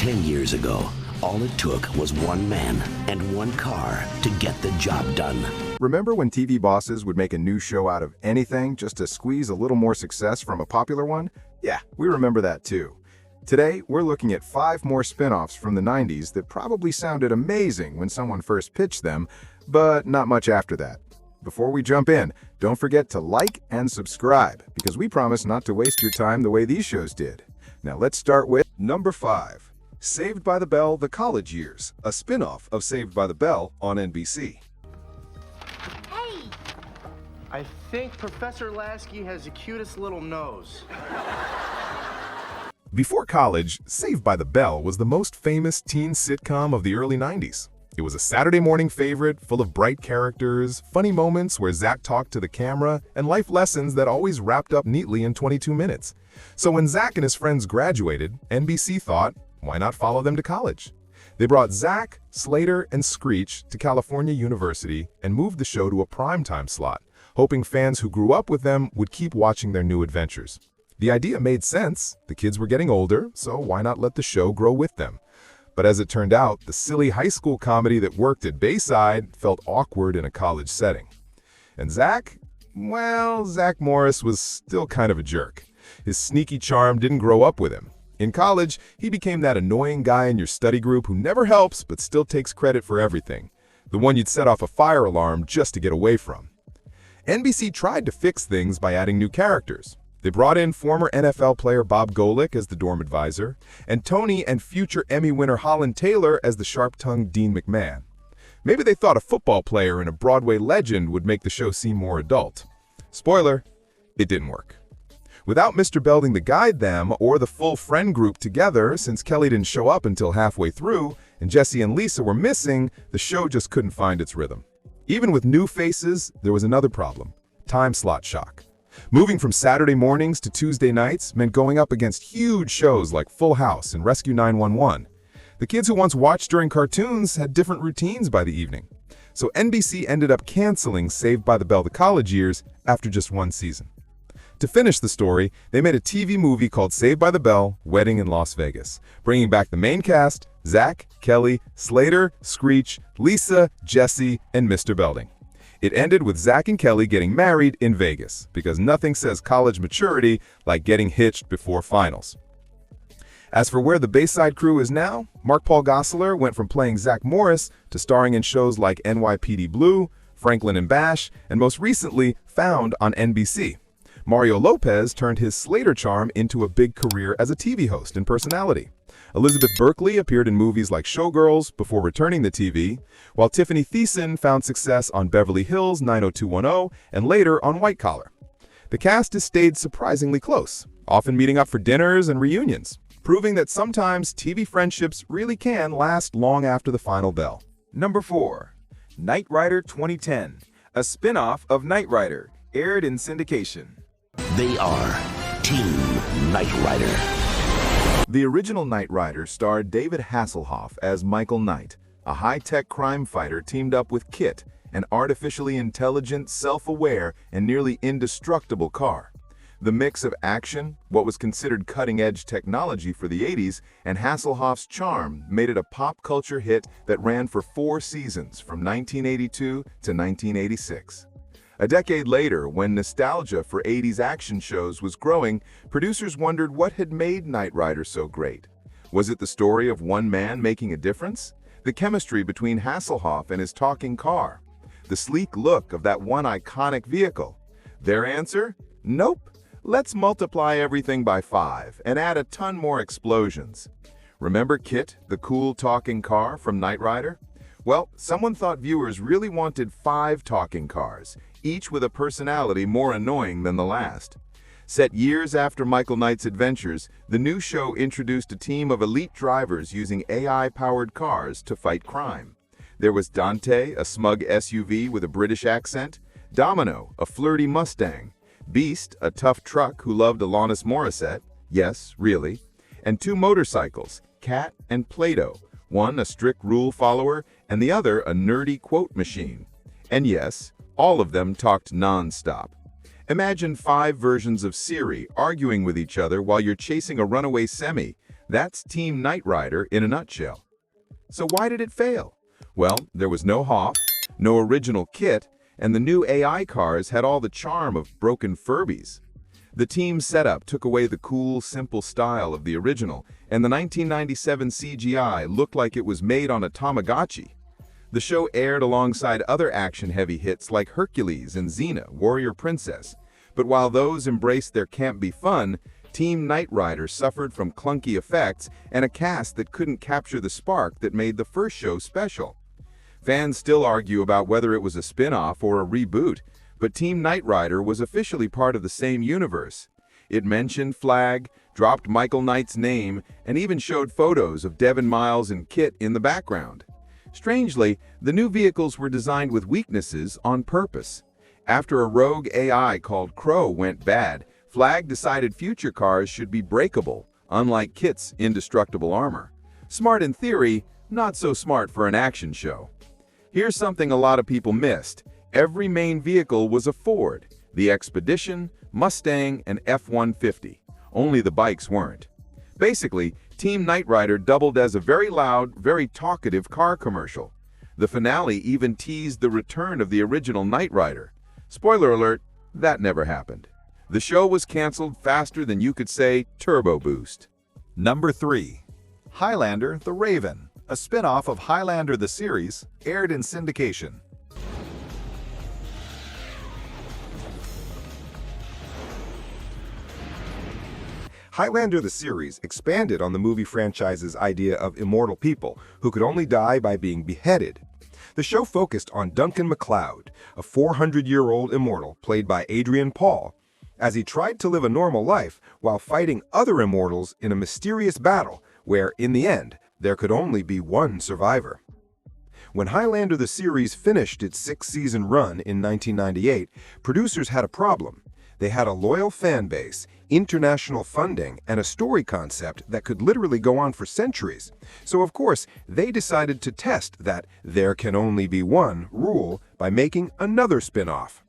10 years ago, all it took was one man and one car to get the job done. Remember when TV bosses would make a new show out of anything just to squeeze a little more success from a popular one? Yeah, we remember that too. Today, we're looking at 5 more spin-offs from the 90s that probably sounded amazing when someone first pitched them, but not much after that. Before we jump in, don't forget to like and subscribe, because we promise not to waste your time the way these shows did. Now let's start with number 5. Saved by the Bell: The College Years, a spin-off of Saved by the Bell on NBC. Hey! I think Professor Lasky has the cutest little nose. Before college, Saved by the Bell was the most famous teen sitcom of the early 90s. It was a Saturday morning favorite, full of bright characters, funny moments where Zack talked to the camera, and life lessons that always wrapped up neatly in 22 minutes. So when Zack and his friends graduated, NBC thought, why not follow them to college? They brought Zack, Slater, and Screech to California University and moved the show to a primetime slot, hoping fans who grew up with them would keep watching their new adventures. The idea made sense. The kids were getting older, so why not let the show grow with them? But as it turned out, the silly high school comedy that worked at Bayside felt awkward in a college setting. And Zack? Well, Zack Morris was still kind of a jerk. His sneaky charm didn't grow up with him. In college, he became that annoying guy in your study group who never helps but still takes credit for everything. The one you'd set off a fire alarm just to get away from. NBC tried to fix things by adding new characters. They brought in former NFL player Bob Golick as the dorm advisor, and Tony and future Emmy winner Holland Taylor as the sharp-tongued Dean McMahon. Maybe they thought a football player and a Broadway legend would make the show seem more adult. Spoiler, it didn't work. Without Mr. Belding to guide them, or the full friend group together, since Kelly didn't show up until halfway through, and Jesse and Lisa were missing, the show just couldn't find its rhythm. Even with new faces, there was another problem: time slot shock. Moving from Saturday mornings to Tuesday nights meant going up against huge shows like Full House and Rescue 911. The kids who once watched during cartoons had different routines by the evening. So NBC ended up canceling Saved by the Bell: The College Years after just 1 season. To finish the story, they made a TV movie called Saved by the Bell: Wedding in Las Vegas, bringing back the main cast: Zack, Kelly, Slater, Screech, Lisa, Jesse, and Mr. Belding. It ended with Zack and Kelly getting married in Vegas, because nothing says college maturity like getting hitched before finals. As for where the Bayside crew is now, Mark Paul Gosselaar went from playing Zack Morris to starring in shows like NYPD Blue, Franklin and Bash, and most recently, Found on NBC. Mario Lopez turned his Slater charm into a big career as a TV host and personality. Elizabeth Berkley appeared in movies like Showgirls before returning to TV, while Tiffany Thiessen found success on Beverly Hills 90210 and later on White Collar. The cast has stayed surprisingly close, often meeting up for dinners and reunions, proving that sometimes TV friendships really can last long after the final bell. Number 4. Knight Rider 2010, a spin-off of Knight Rider, aired in syndication. They are Team Knight Rider. The original Knight Rider starred David Hasselhoff as Michael Knight, a high-tech crime fighter teamed up with Kit, an artificially intelligent, self-aware, and nearly indestructible car. The mix of action, what was considered cutting-edge technology for the 80s, and Hasselhoff's charm made it a pop culture hit that ran for 4 seasons from 1982 to 1986. A decade later, when nostalgia for 80s action shows was growing, producers wondered what had made Knight Rider so great. Was it the story of one man making a difference? The chemistry between Hasselhoff and his talking car? The sleek look of that one iconic vehicle? Their answer? Nope. Let's multiply everything by 5 and add a ton more explosions. Remember Kit, the cool talking car from Knight Rider? Well, someone thought viewers really wanted 5 talking cars, each with a personality more annoying than the last. Set years after Michael Knight's adventures, the new show introduced a team of elite drivers using AI-powered cars to fight crime. There was Dante, a smug SUV with a British accent, Domino, a flirty Mustang, Beast, a tough truck who loved Alanis Morissette, yes, really, and 2 motorcycles, Cat and Plato, one a strict rule follower and the other a nerdy quote machine. And yes, all of them talked non-stop. Imagine 5 versions of Siri arguing with each other while you're chasing a runaway semi. That's Team Knight Rider in a nutshell. So why did it fail? Well, there was no Hoff, no original kit, and the new AI cars had all the charm of broken Furbies. The team's setup took away the cool, simple style of the original, and the 1997 CGI looked like it was made on a Tamagotchi. The show aired alongside other action-heavy hits like Hercules and Xena, Warrior Princess. But while those embraced their campy fun, Team Knight Rider suffered from clunky effects and a cast that couldn't capture the spark that made the first show special. Fans still argue about whether it was a spin-off or a reboot, but Team Knight Rider was officially part of the same universe. It mentioned Flag, dropped Michael Knight's name, and even showed photos of Devin Miles and Kit in the background. Strangely, the new vehicles were designed with weaknesses on purpose. After a rogue AI called Crow went bad, Flag decided future cars should be breakable, unlike Kit's indestructible armor. Smart in theory, not so smart for an action show. Here's something a lot of people missed. Every main vehicle was a Ford, the Expedition, Mustang, and F-150. Only the bikes weren't. Basically, Team Knight Rider doubled as a very loud, very talkative car commercial. The finale even teased the return of the original Knight Rider. Spoiler alert, that never happened. The show was canceled faster than you could say turbo boost. Number 3. Highlander the Raven, a spin-off of Highlander the series, aired in syndication. Highlander the series expanded on the movie franchise's idea of immortal people who could only die by being beheaded. The show focused on Duncan MacLeod, a 400-year-old immortal played by Adrian Paul, as he tried to live a normal life while fighting other immortals in a mysterious battle where, in the end, there could only be one survivor. When Highlander the series finished its 6-season run in 1998, producers had a problem. They had a loyal fan base, international funding, and a story concept that could literally go on for centuries. So, of course, they decided to test that "there can only be one" rule by making another spin-off.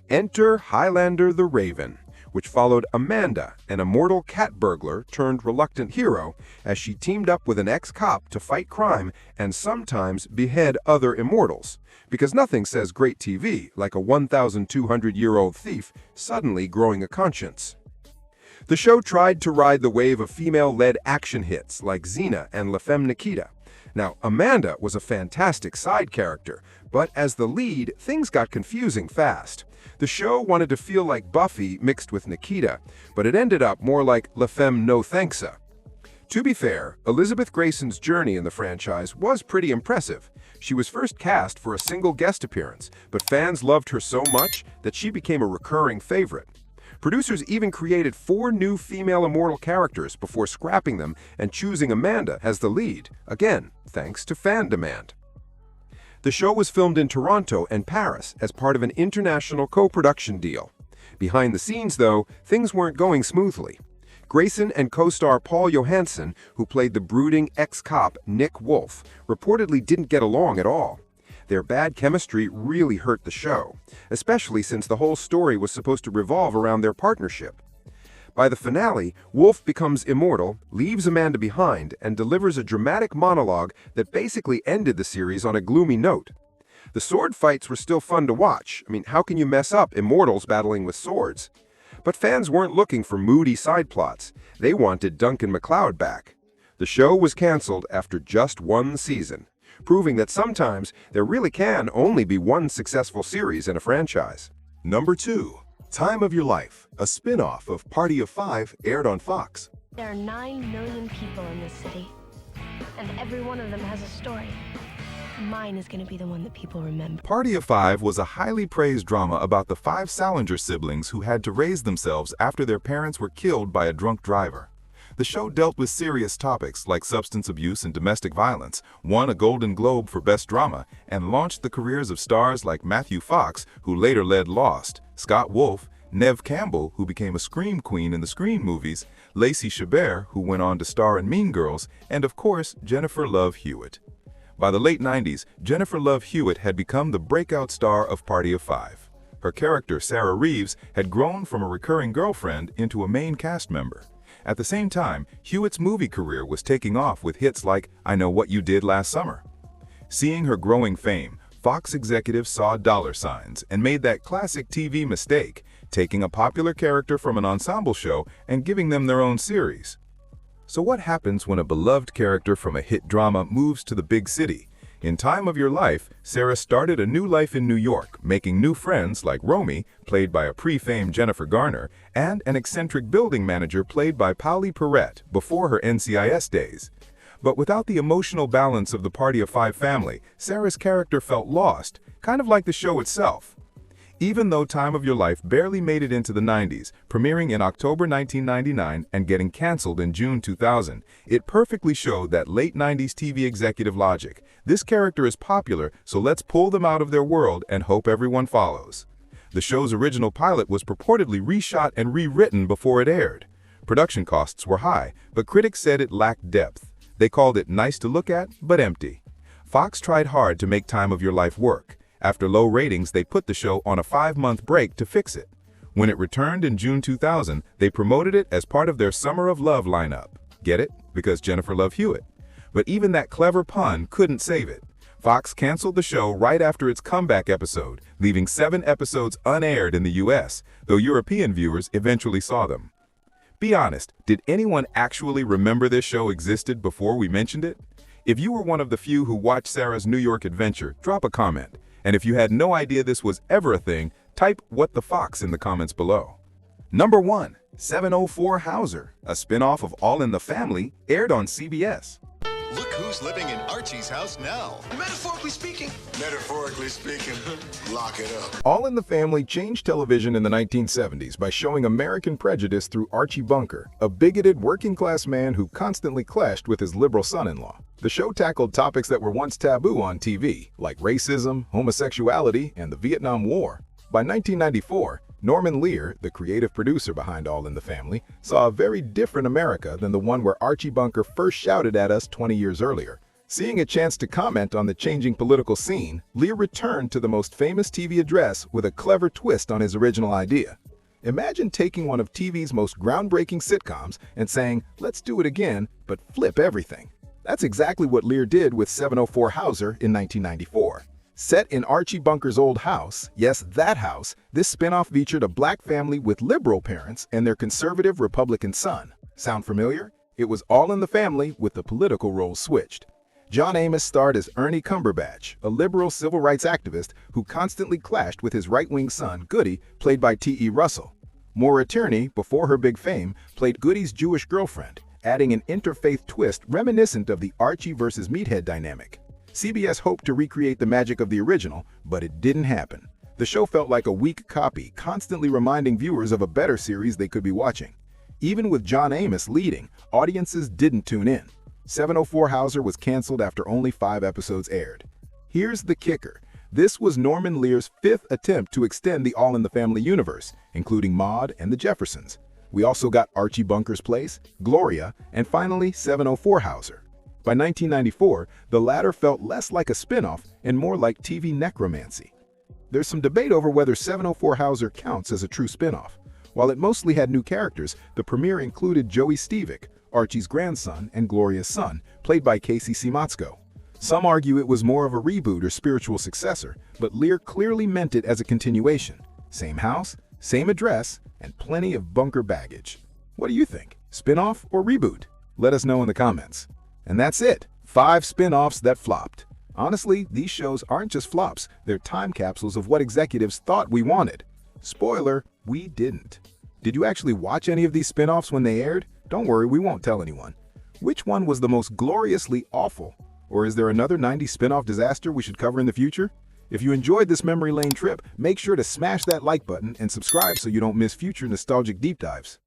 Enter Highlander the Raven, which followed Amanda, an immortal cat burglar turned reluctant hero, as she teamed up with an ex-cop to fight crime and sometimes behead other immortals. Because nothing says great TV like a 1,200-year-old thief suddenly growing a conscience. The show tried to ride the wave of female-led action hits like Xena and La Femme Nikita. Now, Amanda was a fantastic side character, but as the lead, things got confusing fast. The show wanted to feel like Buffy mixed with Nikita, but it ended up more like La Femme No Thanksa. To be fair, Elizabeth Grayson's journey in the franchise was pretty impressive. She was first cast for a single guest appearance, but fans loved her so much that she became a recurring favorite. Producers even created 4 new female immortal characters before scrapping them and choosing Amanda as the lead, again, thanks to fan demand. The show was filmed in Toronto and Paris as part of an international co-production deal. Behind the scenes, though, things weren't going smoothly. Grayson and co-star Paul Johansson, who played the brooding ex-cop Nick Wolf, reportedly didn't get along at all. Their bad chemistry really hurt the show, especially since the whole story was supposed to revolve around their partnership. By the finale, Wolf becomes immortal, leaves Amanda behind, and delivers a dramatic monologue that basically ended the series on a gloomy note. The sword fights were still fun to watch. I mean, how can you mess up immortals battling with swords? But fans weren't looking for moody side plots. They wanted Duncan MacLeod back. The show was canceled after just 1 season, proving that sometimes there really can only be one successful series in a franchise. Number 2. Time of Your Life, a spin-off of Party of 5, aired on Fox. There are 9 million people in this city, and every one of them has a story. Mine is going to be the one that people remember. Party of 5 was a highly praised drama about the 5 Salinger siblings who had to raise themselves after their parents were killed by a drunk driver. The show dealt with serious topics like substance abuse and domestic violence, won a Golden Globe for Best Drama, and launched the careers of stars like Matthew Fox, who later led Lost, Scott Wolf, Neve Campbell, who became a Scream Queen in the Scream movies, Lacey Chabert, who went on to star in Mean Girls, and of course, Jennifer Love Hewitt. By the late 90s, Jennifer Love Hewitt had become the breakout star of Party of 5. Her character, Sarah Reeves, had grown from a recurring girlfriend into a main cast member. At the same time, Hewitt's movie career was taking off with hits like I Know What You Did Last Summer. Seeing her growing fame, Fox executives saw dollar signs and made that classic TV mistake, taking a popular character from an ensemble show and giving them their own series. So what happens when a beloved character from a hit drama moves to the big city? In Time of Your Life, Sarah started a new life in New York, making new friends like Romy, played by a pre-famed Jennifer Garner, and an eccentric building manager played by Pauli Perrette before her NCIS days. But without the emotional balance of the Party of Five family, Sarah's character felt lost, kind of like the show itself. Even though Time of Your Life barely made it into the 90s, premiering in October 1999 and getting canceled in June 2000, it perfectly showed that late 90s TV executive logic. This character is popular, so let's pull them out of their world and hope everyone follows. The show's original pilot was purportedly reshot and rewritten before it aired. Production costs were high, but critics said it lacked depth. They called it nice to look at, but empty. Fox tried hard to make Time of Your Life work. After low ratings, they put the show on a 5-month break to fix it. When it returned in June 2000, they promoted it as part of their Summer of Love lineup. Get it? Because Jennifer loved Hewitt. But even that clever pun couldn't save it. Fox canceled the show right after its comeback episode, leaving 7 episodes unaired in the US, though European viewers eventually saw them. Be honest, did anyone actually remember this show existed before we mentioned it? If you were one of the few who watched Sarah's New York adventure, drop a comment. And if you had no idea this was ever a thing, type "What the Fox" in the comments below. Number 1. 704 Hauser, a spin-off of All in the Family, aired on CBS. Look who's living in Archie's house now. Metaphorically speaking. Metaphorically speaking, lock it up. All in the Family changed television in the 1970s by showing American prejudice through Archie Bunker, a bigoted working-class man who constantly clashed with his liberal son-in-law. The show tackled topics that were once taboo on TV, like racism, homosexuality, and the Vietnam War. By 1994, Norman Lear, the creative producer behind All in the Family, saw a very different America than the one where Archie Bunker first shouted at us 20 years earlier. Seeing a chance to comment on the changing political scene, Lear returned to the most famous TV address with a clever twist on his original idea. Imagine taking one of TV's most groundbreaking sitcoms and saying, "Let's do it again, but flip everything." That's exactly what Lear did with 704 Hauser in 1994. Set in Archie Bunker's old house, yes, that house, this spin-off featured a black family with liberal parents and their conservative Republican son. Sound familiar? It was All in the Family with the political roles switched. John Amos starred as Ernie Cumberbatch, a liberal civil rights activist who constantly clashed with his right-wing son, Goody, played by T.E. Russell. Maura Tierney, before her big fame, played Goody's Jewish girlfriend, adding an interfaith twist reminiscent of the Archie versus Meathead dynamic. CBS hoped to recreate the magic of the original, but it didn't happen. The show felt like a weak copy, constantly reminding viewers of a better series they could be watching. Even with John Amos leading, audiences didn't tune in. 704 Hauser was canceled after only 5 episodes aired. Here's the kicker. This was Norman Lear's 5th attempt to extend the All in the Family universe, including Maude and the Jeffersons. We also got Archie Bunker's Place, Gloria, and finally 704 Hauser. By 1994, the latter felt less like a spin-off and more like TV necromancy. There's some debate over whether 704 Hauser counts as a true spin-off. While it mostly had new characters, the premiere included Joey Stevick, Archie's grandson and Gloria's son, played by Casey Siemaszko. Some argue it was more of a reboot or spiritual successor, but Lear clearly meant it as a continuation. Same house, same address, and plenty of bunker baggage. What do you think? Spin-off or reboot? Let us know in the comments. And that's it. 5 spin-offs that flopped. Honestly, these shows aren't just flops, they're time capsules of what executives thought we wanted. Spoiler, we didn't. Did you actually watch any of these spin-offs when they aired? Don't worry, we won't tell anyone. Which one was the most gloriously awful? Or is there another 90s spin-off disaster we should cover in the future? If you enjoyed this memory lane trip, make sure to smash that like button and subscribe so you don't miss future nostalgic deep dives.